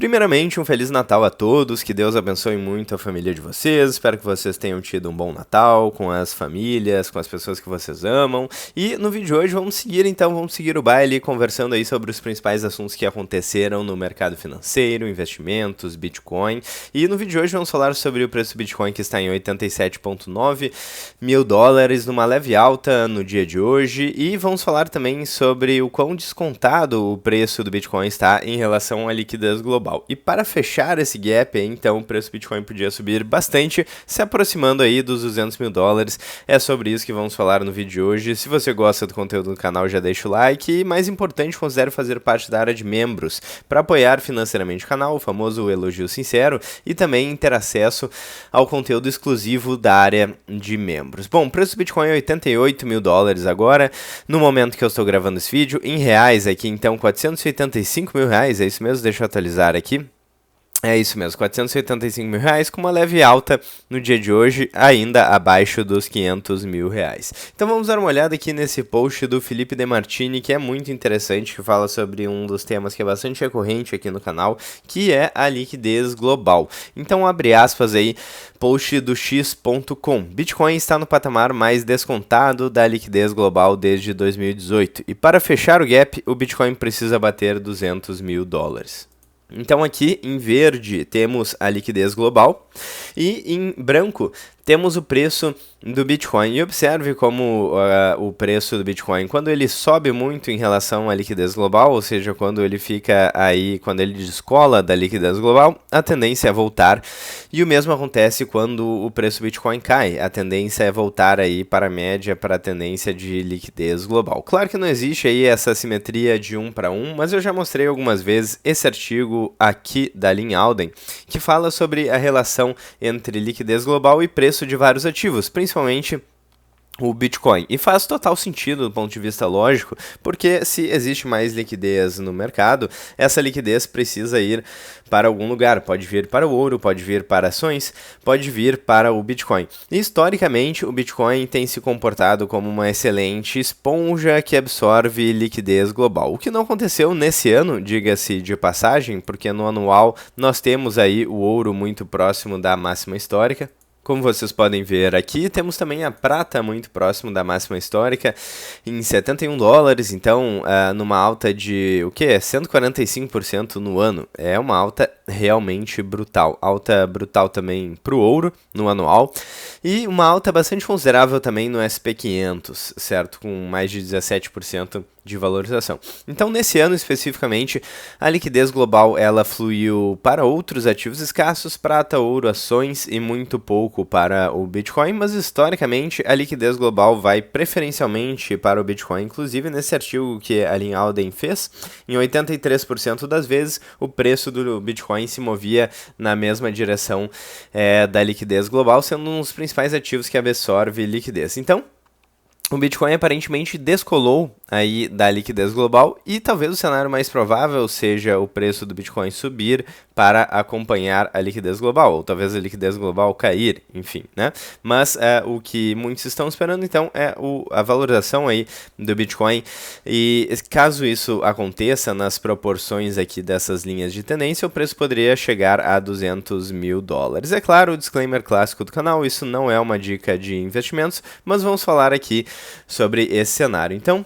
Primeiramente, um Feliz Natal a todos, que Deus abençoe muito a família de vocês, espero que vocês tenham tido um bom Natal com as famílias, com as pessoas que vocês amam, e no vídeo de hoje vamos seguir o baile conversando aí sobre os principais assuntos que aconteceram no mercado financeiro, investimentos, Bitcoin, e no vídeo de hoje vamos falar sobre o preço do Bitcoin que está em 87,9 mil dólares, numa leve alta no dia de hoje, e vamos falar também sobre o quão descontado o preço do Bitcoin está em relação à liquidez global. E para fechar esse gap, então, o preço do Bitcoin podia subir bastante, se aproximando aí dos 200 mil dólares. É sobre isso que vamos falar no vídeo de hoje. Se você gosta do conteúdo do canal, já deixa o like e, mais importante, considere fazer parte da área de membros para apoiar financeiramente o canal, o famoso elogio sincero, e também ter acesso ao conteúdo exclusivo da área de membros. Bom, o preço do Bitcoin é 88 mil dólares agora, no momento que eu estou gravando esse vídeo, em reais aqui, então, 485 mil reais, é isso mesmo? Deixa eu atualizar aqui. É isso mesmo, 485 mil reais, com uma leve alta no dia de hoje, ainda abaixo dos 500 mil reais. Então vamos dar uma olhada aqui nesse post do Felipe De Martini, que é muito interessante, que fala sobre um dos temas que é bastante recorrente aqui no canal, que é a liquidez global. Então abre aspas aí, post do x.com. Bitcoin está no patamar mais descontado da liquidez global desde 2018, e para fechar o gap, o Bitcoin precisa bater 200 mil dólares. Então aqui em verde temos a liquidez global e em branco temos o preço do Bitcoin. E observe como o preço do Bitcoin, quando ele sobe muito em relação à liquidez global, ou seja, quando ele fica aí, quando ele descola da liquidez global, a tendência é voltar. E o mesmo acontece quando o preço do Bitcoin cai, a tendência é voltar aí para a média, para a tendência de liquidez global. Claro que não existe aí essa simetria de 1 para 1, mas eu já mostrei algumas vezes esse artigo aqui da Lynn Alden, que fala sobre a relação entre liquidez global e preço de vários ativos, principalmente o Bitcoin. E faz total sentido do ponto de vista lógico, porque se existe mais liquidez no mercado, essa liquidez precisa ir para algum lugar. Pode vir para o ouro, pode vir para ações, pode vir para o Bitcoin. E, historicamente, o Bitcoin tem se comportado como uma excelente esponja que absorve liquidez global. O que não aconteceu nesse ano, diga-se de passagem, porque no anual nós temos aí o ouro muito próximo da máxima histórica. Como vocês podem ver aqui, temos também a prata muito próximo da máxima histórica em 71 dólares, então numa alta de 145% no ano. É uma alta realmente brutal. Alta brutal também para o ouro no anual e uma alta bastante considerável também no SP500, certo? Com mais de 17% de valorização. Então, nesse ano especificamente, a liquidez global ela fluiu para outros ativos escassos, prata, ouro, ações e muito pouco para o Bitcoin, mas historicamente a liquidez global vai preferencialmente para o Bitcoin. Inclusive, nesse artigo que a Lynn Alden fez, em 83% das vezes o preço do Bitcoin se movia na mesma direção da liquidez global, sendo um dos principais ativos que absorve liquidez. Então, o Bitcoin aparentemente descolou aí da liquidez global e talvez o cenário mais provável seja o preço do Bitcoin subir para acompanhar a liquidez global, ou talvez a liquidez global cair, enfim, né? Mas o que muitos estão esperando então é a valorização aí do Bitcoin, e caso isso aconteça nas proporções aqui dessas linhas de tendência, o preço poderia chegar a 200 mil dólares. É claro, o disclaimer clássico do canal, isso não é uma dica de investimentos, mas vamos falar aqui sobre esse cenário. Então,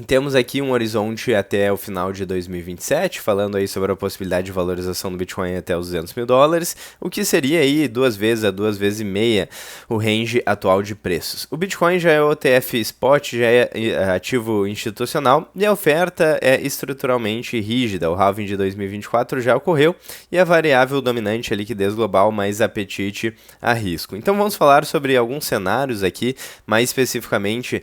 temos aqui um horizonte até o final de 2027, falando aí sobre a possibilidade de valorização do Bitcoin até os 200 mil dólares, o que seria aí 2 vezes a 2 vezes e meia o range atual de preços. O Bitcoin já é OTF Spot, já é ativo institucional e a oferta é estruturalmente rígida. O halving de 2024 já ocorreu e a variável dominante é a liquidez global mais apetite a risco. Então vamos falar sobre alguns cenários aqui, mais especificamente,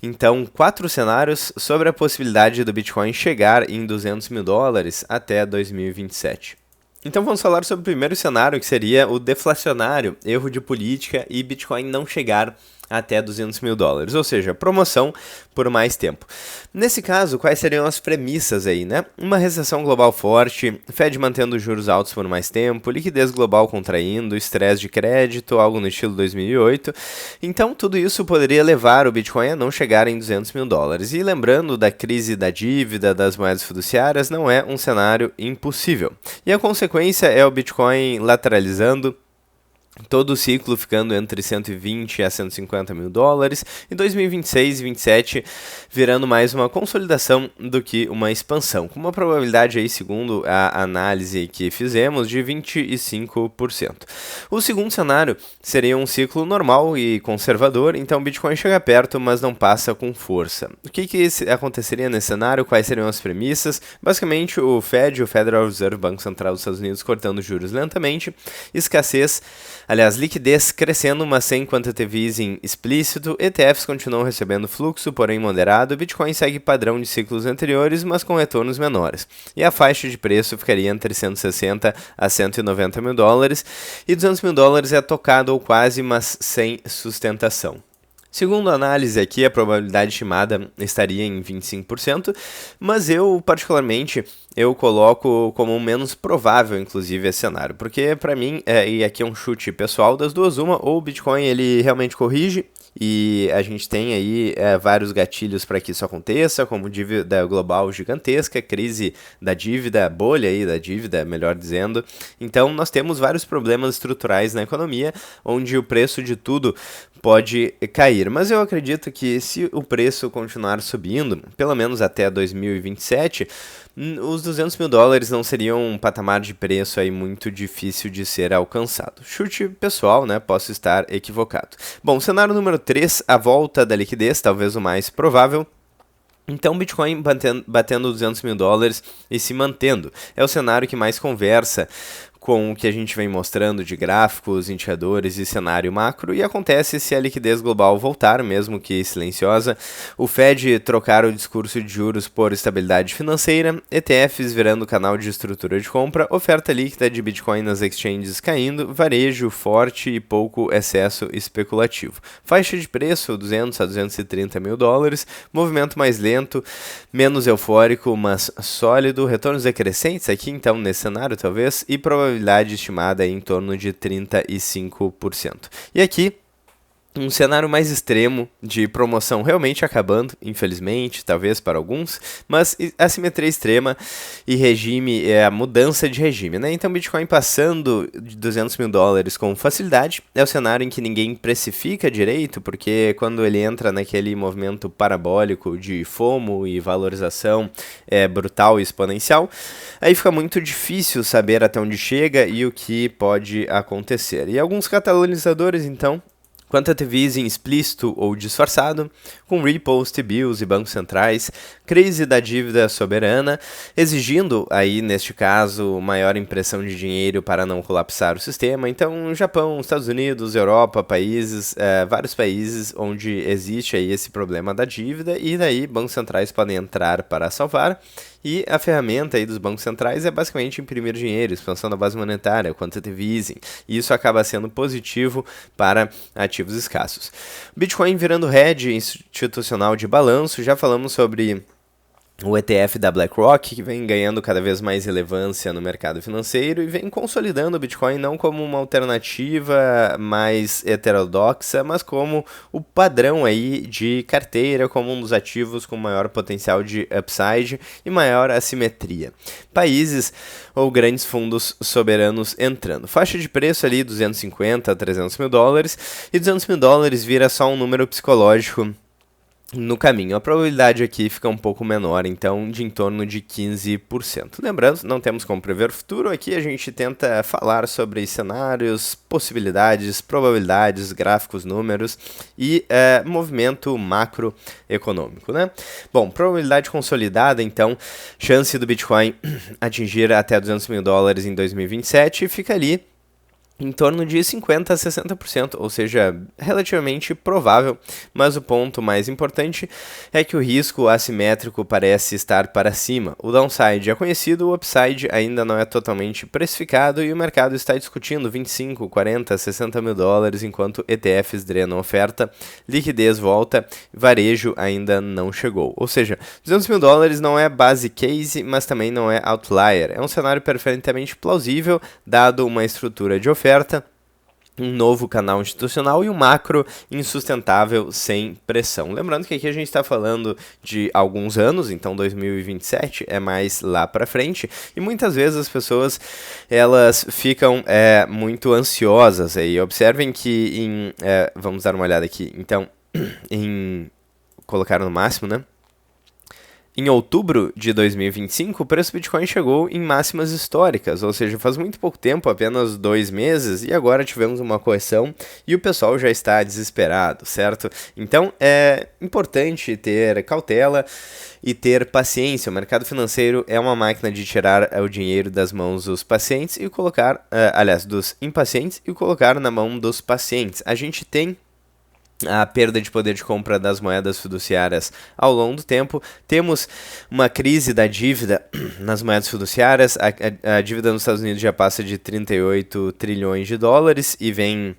então 4 cenários sobre a possibilidade do Bitcoin chegar em 200 mil dólares até 2027. Então vamos falar sobre o primeiro cenário, que seria o deflacionário, erro de política e Bitcoin não chegar até 200 mil dólares, ou seja, promoção por mais tempo. Nesse caso, quais seriam as premissas aí, né? Uma recessão global forte, Fed mantendo juros altos por mais tempo, liquidez global contraindo, estresse de crédito, algo no estilo 2008. Então, tudo isso poderia levar o Bitcoin a não chegar em 200 mil dólares. E lembrando da crise da dívida das moedas fiduciárias, não é um cenário impossível. E a consequência é o Bitcoin lateralizando, todo o ciclo ficando entre 120 a 150 mil dólares, e 2026 e 2027 virando mais uma consolidação do que uma expansão, com uma probabilidade aí, segundo a análise que fizemos, de 25%. O segundo cenário seria um ciclo normal e conservador, então o Bitcoin chega perto, mas não passa com força. O que aconteceria nesse cenário? Quais seriam as premissas? Basicamente, o Fed, o Federal Reserve, Banco Central dos Estados Unidos, cortando juros lentamente, liquidez crescendo, mas sem quantitative easing explícito, ETFs continuam recebendo fluxo, porém moderado, Bitcoin segue padrão de ciclos anteriores, mas com retornos menores. E a faixa de preço ficaria entre 160 a 190 mil dólares, e 200 mil dólares é tocado ou quase, mas sem sustentação. Segundo a análise aqui, a probabilidade estimada estaria em 25%, mas eu, particularmente, eu coloco como menos provável, inclusive, esse cenário, porque para mim, e aqui é um chute pessoal, das duas uma, ou o Bitcoin ele realmente corrige, e a gente tem aí vários gatilhos para que isso aconteça, como dívida global gigantesca, crise da dívida, bolha aí da dívida, melhor dizendo. Então nós temos vários problemas estruturais na economia, onde o preço de tudo pode cair. Mas eu acredito que se o preço continuar subindo, pelo menos até 2027, os 200 mil dólares não seriam um patamar de preço aí muito difícil de ser alcançado. Chute pessoal, né? Posso estar equivocado. Bom, cenário número 3, a volta da liquidez, talvez o mais provável. Então, Bitcoin batendo 200 mil dólares e se mantendo. É o cenário que mais conversa com o que a gente vem mostrando de gráficos, indicadores e cenário macro, e acontece se a liquidez global voltar, mesmo que silenciosa, o Fed trocar o discurso de juros por estabilidade financeira, ETFs virando canal de estrutura de compra, oferta líquida de Bitcoin nas exchanges caindo, varejo forte e pouco excesso especulativo. Faixa de preço 200 a 230 mil dólares, movimento mais lento, menos eufórico, mas sólido, retornos decrescentes aqui então nesse cenário talvez, e probabilidade estimada em torno de 35%. E aqui, um cenário mais extremo de promoção realmente acabando, infelizmente, talvez para alguns, mas assimetria extrema e regime, a mudança de regime, né? Então, Bitcoin passando de 200 mil dólares com facilidade, é o cenário em que ninguém precifica direito, porque quando ele entra naquele movimento parabólico de FOMO e valorização brutal e exponencial, aí fica muito difícil saber até onde chega e o que pode acontecer. E alguns catalisadores, então, quantitative easing explícito ou disfarçado, com repos, T-bills e bancos centrais, crise da dívida soberana, exigindo aí, neste caso, maior impressão de dinheiro para não colapsar o sistema. Então, Japão, Estados Unidos, Europa, vários países onde existe aí esse problema da dívida, e daí bancos centrais podem entrar para salvar. E a ferramenta aí dos bancos centrais é basicamente imprimir dinheiro, expansão da base monetária, quantitative easing. E isso acaba sendo positivo para ativos escassos. Bitcoin virando hedge institucional de balanço, já falamos sobre o ETF da BlackRock, que vem ganhando cada vez mais relevância no mercado financeiro e vem consolidando o Bitcoin não como uma alternativa mais heterodoxa, mas como o padrão aí de carteira, como um dos ativos com maior potencial de upside e maior assimetria. Países ou grandes fundos soberanos entrando. Faixa de preço ali 250 a 300 mil dólares, e 200 mil dólares vira só um número psicológico no caminho. A probabilidade aqui fica um pouco menor, então de em torno de 15%. Lembrando, não temos como prever o futuro, aqui a gente tenta falar sobre cenários, possibilidades, probabilidades, gráficos, números e movimento macroeconômico, né? Bom, probabilidade consolidada, então, chance do Bitcoin atingir até 200 mil dólares em 2027 fica ali em torno de 50% a 60%, ou seja, relativamente provável, mas o ponto mais importante é que o risco assimétrico parece estar para cima. O downside é conhecido, o upside ainda não é totalmente precificado e o mercado está discutindo 25, 40, 60 mil dólares, enquanto ETFs drenam oferta, liquidez volta, varejo ainda não chegou. Ou seja, 200 mil dólares não é base case, mas também não é outlier. É um cenário perfeitamente plausível, dado uma estrutura de oferta, um novo canal institucional e um macro insustentável sem pressão. Lembrando que aqui a gente está falando de alguns anos, então 2027 é mais lá para frente, e muitas vezes as pessoas elas ficam muito ansiosas aí. Observem que vamos dar uma olhada aqui, então, colocar no máximo, né? Em outubro de 2025, o preço do Bitcoin chegou em máximas históricas, ou seja, faz muito pouco tempo, apenas 2 meses, e agora tivemos uma correção e o pessoal já está desesperado, certo? Então é importante ter cautela e ter paciência. O mercado financeiro é uma máquina de tirar o dinheiro das mãos dos pacientes e colocar, dos impacientes e colocar na mão dos pacientes. A gente tem a perda de poder de compra das moedas fiduciárias ao longo do tempo. Temos uma crise da dívida nas moedas fiduciárias. A dívida nos Estados Unidos já passa de 38 trilhões de dólares e vem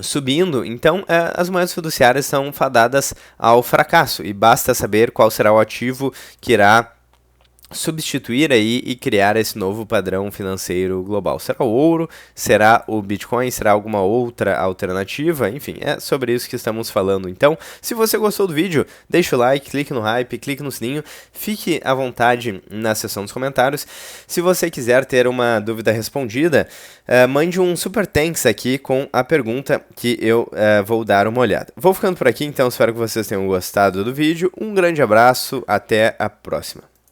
subindo. Então, as moedas fiduciárias são fadadas ao fracasso e basta saber qual será o ativo que irá substituir aí e criar esse novo padrão financeiro global. Será o ouro? Será o Bitcoin? Será alguma outra alternativa? Enfim, é sobre isso que estamos falando. Então, se você gostou do vídeo, deixa o like, clique no hype, clique no sininho, fique à vontade na seção dos comentários. Se você quiser ter uma dúvida respondida, mande um super thanks aqui com a pergunta que eu vou dar uma olhada. Vou ficando por aqui, então espero que vocês tenham gostado do vídeo. Um grande abraço, até a próxima.